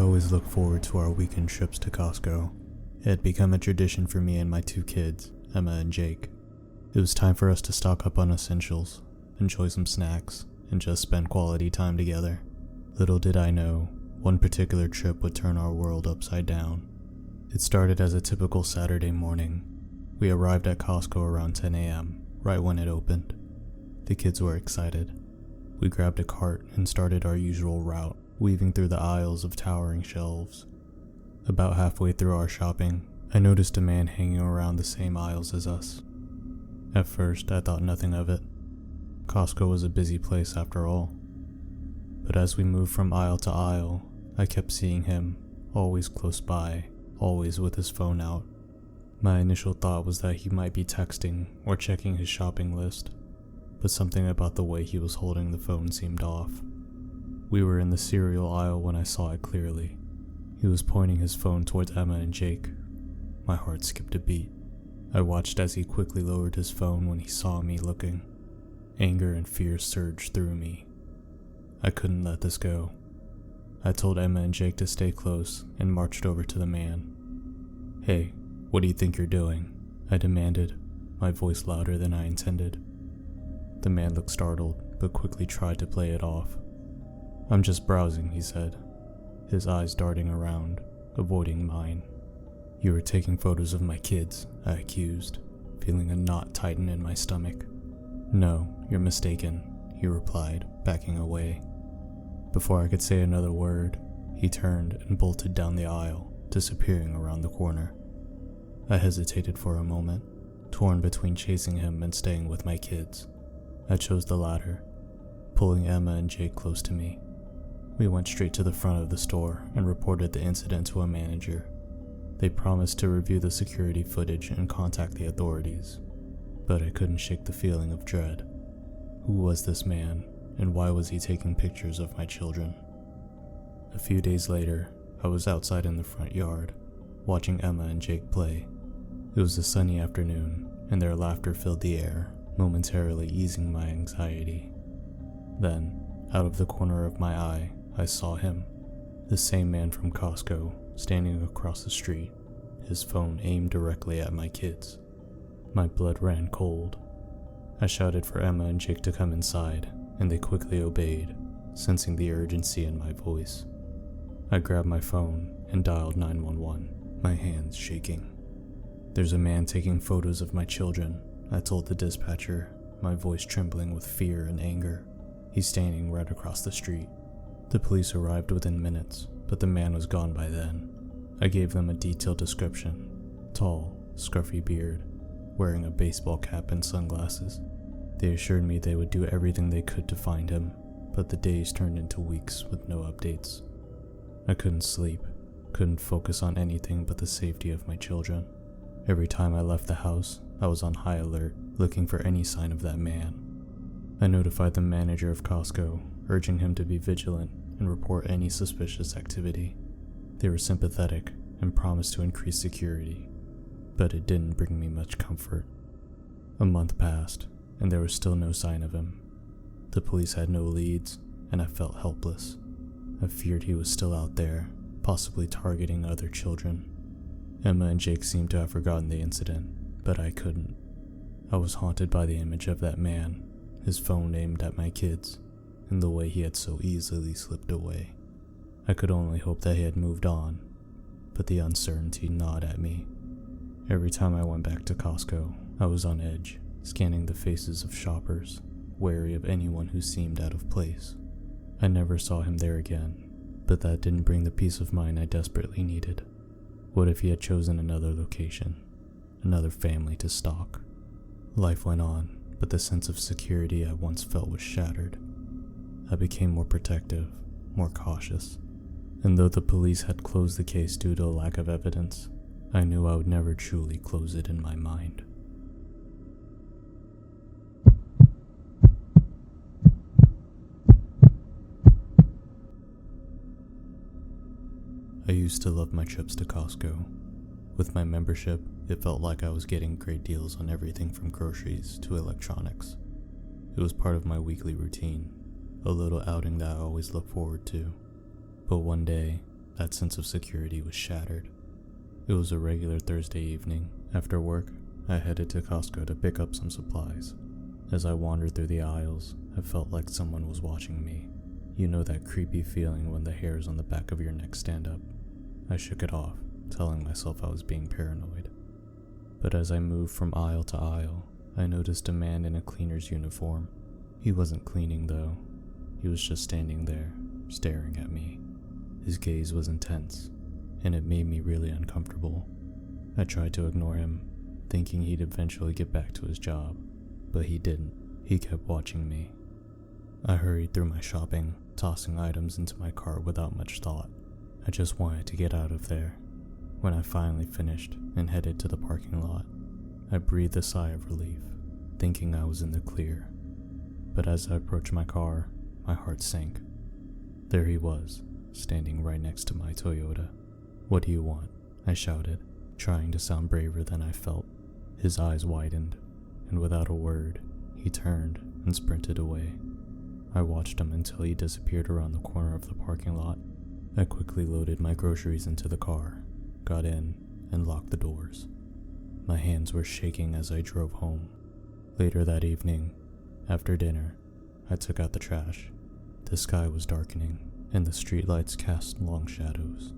always looked forward to our weekend trips to Costco. It had become a tradition for me and my two kids, Emma and Jake. It was time for us to stock up on essentials, enjoy some snacks, and just spend quality time together. Little did I know, one particular trip would turn our world upside down. It started as a typical Saturday morning. We arrived at Costco around 10 a.m., right when it opened. The kids were excited. We grabbed a cart and started our usual route, weaving through the aisles of towering shelves. About halfway through our shopping, I noticed a man hanging around the same aisles as us. At first, I thought nothing of it. Costco was a busy place after all. But as we moved from aisle to aisle, I kept seeing him, always close by, always with his phone out. My initial thought was that he might be texting or checking his shopping list, but something about the way he was holding the phone seemed off. We were in the cereal aisle when I saw it clearly. He was pointing his phone towards Emma and Jake. My heart skipped a beat. I watched as he quickly lowered his phone when he saw me looking. Anger and fear surged through me. I couldn't let this go. I told Emma and Jake to stay close and marched over to the man. "Hey, what do you think you're doing?" I demanded, my voice louder than I intended. The man looked startled, but quickly tried to play it off. "I'm just browsing," he said, his eyes darting around, avoiding mine. "You were taking photos of my kids," I accused, feeling a knot tighten in my stomach. "No, you're mistaken," he replied, backing away. Before I could say another word, he turned and bolted down the aisle, disappearing around the corner. I hesitated for a moment, torn between chasing him and staying with my kids. I chose the latter, pulling Emma and Jake close to me. We went straight to the front of the store and reported the incident to a manager. They promised to review the security footage and contact the authorities, but I couldn't shake the feeling of dread. Who was this man, and why was he taking pictures of my children? A few days later, I was outside in the front yard, watching Emma and Jake play. It was a sunny afternoon, and their laughter filled the air, momentarily easing my anxiety. Then, out of the corner of my eye, I saw him, the same man from Costco, standing across the street, his phone aimed directly at my kids. My blood ran cold. I shouted for Emma and Jake to come inside, and they quickly obeyed, sensing the urgency in my voice. I grabbed my phone and dialed 911, my hands shaking. "There's a man taking photos of my children," I told the dispatcher, my voice trembling with fear and anger. "He's standing right across the street." The police arrived within minutes, but the man was gone by then. I gave them a detailed description: tall, scruffy beard, wearing a baseball cap and sunglasses. They assured me they would do everything they could to find him, but the days turned into weeks with no updates. I couldn't sleep, couldn't focus on anything but the safety of my children. Every time I left the house, I was on high alert, looking for any sign of that man. I notified the manager of Costco, urging him to be vigilant and report any suspicious activity. They were sympathetic and promised to increase security, but it didn't bring me much comfort. A month passed, and there was still no sign of him. The police had no leads, and I felt helpless. I feared he was still out there, possibly targeting other children. Emma and Jake seemed to have forgotten the incident, but I couldn't. I was haunted by the image of that man, his phone aimed at my kids, and the way he had so easily slipped away. I could only hope that he had moved on, but the uncertainty gnawed at me. Every time I went back to Costco, I was on edge, scanning the faces of shoppers, wary of anyone who seemed out of place. I never saw him there again, but that didn't bring the peace of mind I desperately needed. What if he had chosen another location, another family to stalk? Life went on, but the sense of security I once felt was shattered. I became more protective, more cautious, and though the police had closed the case due to a lack of evidence, I knew I would never truly close it in my mind. I used to love my trips to Costco. With my membership, it felt like I was getting great deals on everything from groceries to electronics. It was part of my weekly routine, a little outing that I always looked forward to. But one day, That sense of security was shattered. It was a regular Thursday evening. After work, I headed to Costco to pick up some supplies. As I wandered through the aisles, I felt like someone was watching me. You know that creepy feeling when the hairs on the back of your neck stand up. I shook it off, telling myself I was being paranoid. But as I moved from aisle to aisle, I noticed a man in a cleaner's uniform. He wasn't cleaning though. He was just standing there, staring at me. His gaze was intense, and it made me really uncomfortable. I tried to ignore him, thinking he'd eventually get back to his job, but he didn't. He kept watching me. I hurried through my shopping, tossing items into my cart without much thought. I just wanted to get out of there. When I finally finished and headed to the parking lot, I breathed a sigh of relief, thinking I was in the clear. But as I approached my car, my heart sank. There he was, standing right next to my Toyota. "What do you want?" I shouted, trying to sound braver than I felt. His eyes widened, and without a word, he turned and sprinted away. I watched him until he disappeared around the corner of the parking lot. I quickly loaded my groceries into the car, got in, and locked the doors. My hands were shaking as I drove home. Later that evening, after dinner, I took out the trash. The sky was darkening, and the streetlights cast long shadows.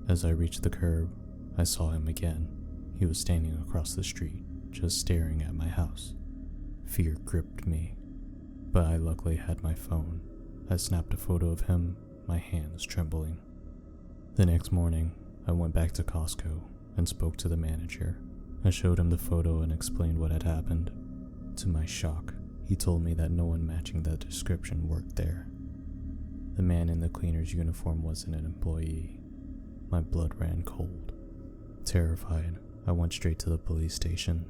As I reached the curb, I saw him again. He was standing across the street, just staring at my house. Fear gripped me, but I luckily had my phone. I snapped a photo of him, my hands trembling. The next morning, I went back to Costco and spoke to the manager. I showed him the photo and explained what had happened. To my shock, he told me that no one matching that description worked there. The man in the cleaner's uniform wasn't an employee. My blood ran cold. Terrified, I went straight to the police station.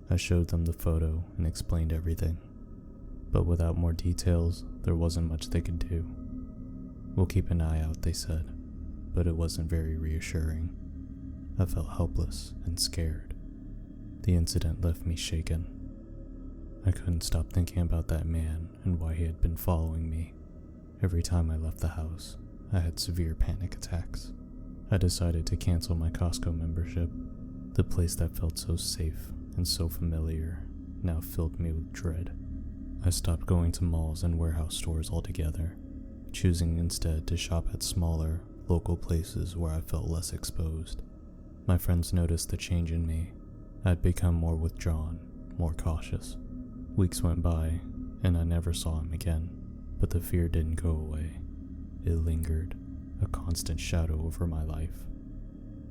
I showed them the photo and explained everything. But without more details, there wasn't much they could do. "We'll keep an eye out," they said, but it wasn't very reassuring. I felt helpless and scared. The incident left me shaken. I couldn't stop thinking about that man and why he had been following me. Every time I left the house, I had severe panic attacks. I decided to cancel my Costco membership. The place that felt so safe and so familiar now filled me with dread. I stopped going to malls and warehouse stores altogether, choosing instead to shop at smaller, local places where I felt less exposed. My friends noticed the change in me. I'd become more withdrawn, more cautious. Weeks went by, and I never saw him again, but the fear didn't go away. It lingered, a constant shadow over my life.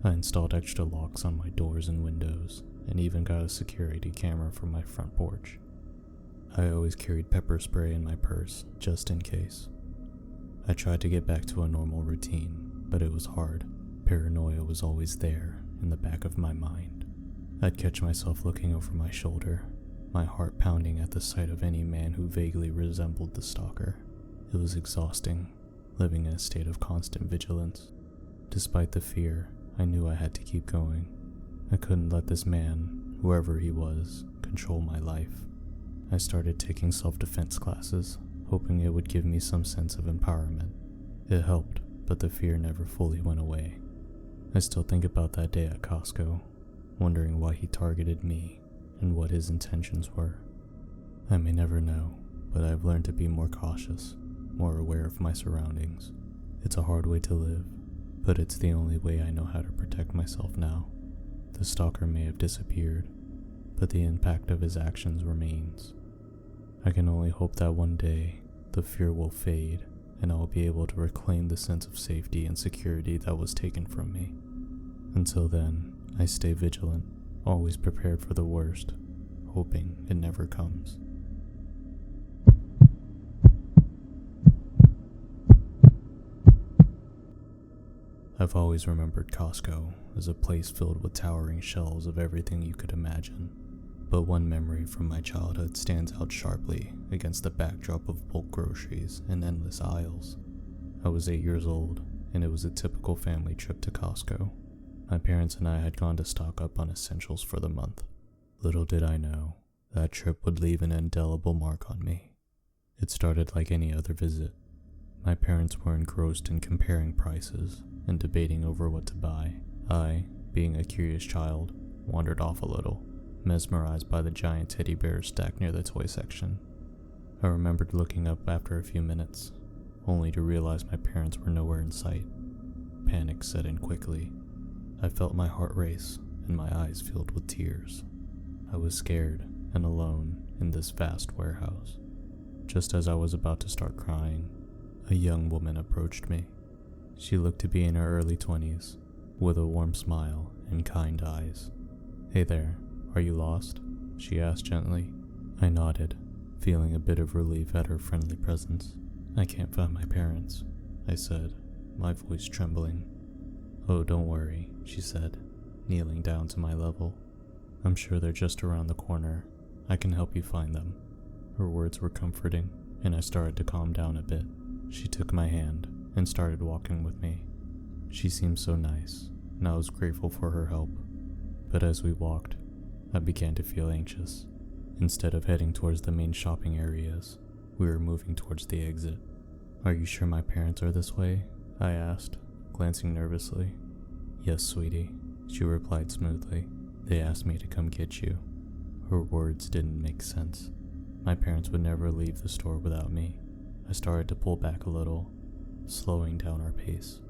I installed extra locks on my doors and windows, and even got a security camera for my front porch. I always carried pepper spray in my purse, just in case. I tried to get back to a normal routine, but it was hard. Paranoia was always there, in the back of my mind. I'd catch myself looking over my shoulder, my heart pounding at the sight of any man who vaguely resembled the stalker. It was exhausting, living in a state of constant vigilance. Despite the fear, I knew I had to keep going. I couldn't let this man, whoever he was, control my life. I started taking self-defense classes, hoping it would give me some sense of empowerment. It helped, but the fear never fully went away. I still think about that day at Costco, wondering why he targeted me and what his intentions were. I may never know, but I've learned to be more cautious, more aware of my surroundings. It's a hard way to live, but it's the only way I know how to protect myself now. The stalker may have disappeared, but the impact of his actions remains. I can only hope that one day, the fear will fade, and I will be able to reclaim the sense of safety and security that was taken from me. Until then, I stay vigilant, always prepared for the worst, hoping it never comes. I've always remembered Costco as a place filled with towering shelves of everything you could imagine. But one memory from my childhood stands out sharply against the backdrop of bulk groceries and endless aisles. I was 8 years old, and it was a typical family trip to Costco. My parents and I had gone to stock up on essentials for the month. Little did I know, that trip would leave an indelible mark on me. It started like any other visit. My parents were engrossed in comparing prices and debating over what to buy. I, being a curious child, wandered off a little, mesmerized by the giant teddy bears stacked near the toy section. I remembered looking up after a few minutes, only to realize my parents were nowhere in sight. Panic set in quickly. I felt my heart race and my eyes filled with tears. I was scared and alone in this vast warehouse. Just as I was about to start crying, a young woman approached me. She looked to be in her early 20s, with a warm smile and kind eyes. "Hey there, are you lost?" she asked gently. I nodded, feeling a bit of relief at her friendly presence. "I can't find my parents," I said, my voice trembling. "Oh, don't worry," she said, kneeling down to my level. "I'm sure they're just around the corner. I can help you find them." Her words were comforting, and I started to calm down a bit. She took my hand and started walking with me. She seemed so nice, and I was grateful for her help. But as we walked, I began to feel anxious. Instead of heading towards the main shopping areas, we were moving towards the exit. "Are you sure my parents are this way?" I asked, glancing nervously. "Yes, sweetie," she replied smoothly. "They asked me to come get you." Her words didn't make sense. My parents would never leave the store without me. I started to pull back a little, slowing down our pace.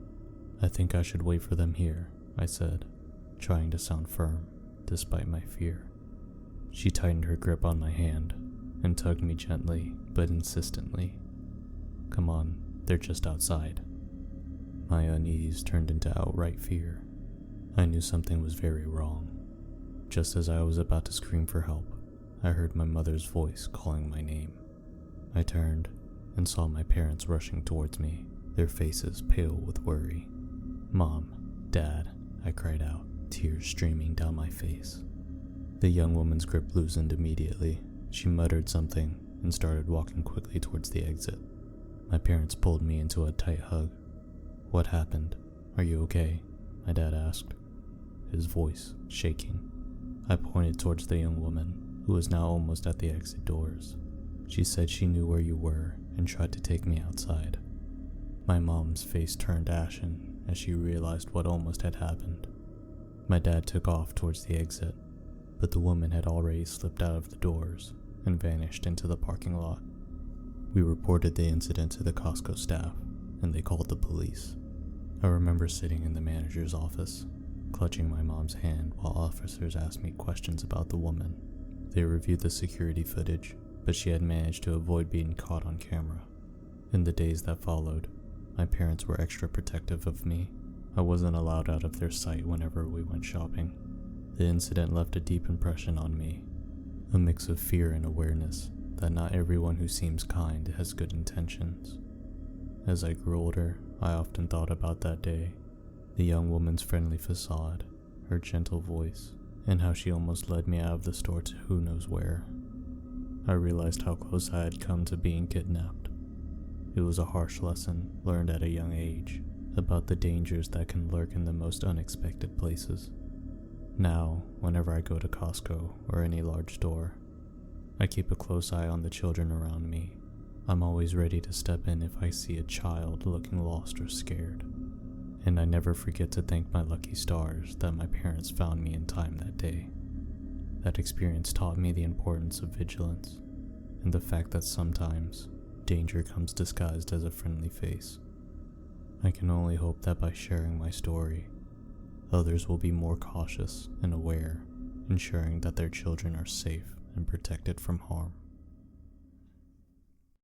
"I think I should wait for them here," I said, trying to sound firm, despite my fear. She tightened her grip on my hand and tugged me gently but insistently. "Come on, they're just outside." My unease turned into outright fear. I knew something was very wrong. Just as I was about to scream for help, I heard my mother's voice calling my name. I turned and saw my parents rushing towards me, their faces pale with worry. "Mom, Dad," I cried out, tears streaming down my face. The young woman's grip loosened immediately. She muttered something and started walking quickly towards the exit. My parents pulled me into a tight hug. "What happened? Are you okay?" my dad asked, his voice shaking. I pointed towards the young woman, who was now almost at the exit doors. She said she knew where you were and tried to take me outside. My mom's face turned ashen as she realized what almost had happened. My dad took off towards the exit, but the woman had already slipped out of the doors and vanished into the parking lot. We reported the incident to the Costco staff, and they called the police. I remember sitting in the manager's office, clutching my mom's hand while officers asked me questions about the woman. They reviewed the security footage, but she had managed to avoid being caught on camera. In the days that followed, my parents were extra protective of me. I wasn't allowed out of their sight whenever we went shopping. The incident left a deep impression on me, a mix of fear and awareness that not everyone who seems kind has good intentions. As I grew older, I often thought about that day, the young woman's friendly facade, her gentle voice, and how she almost led me out of the store to who knows where. I realized how close I had come to being kidnapped. It was a harsh lesson learned at a young age about the dangers that can lurk in the most unexpected places. Now, whenever I go to Costco or any large store, I keep a close eye on the children around me. I'm always ready to step in if I see a child looking lost or scared. And I never forget to thank my lucky stars that my parents found me in time that day. That experience taught me the importance of vigilance and the fact that sometimes danger comes disguised as a friendly face. I can only hope that by sharing my story, others will be more cautious and aware, ensuring that their children are safe and protected from harm.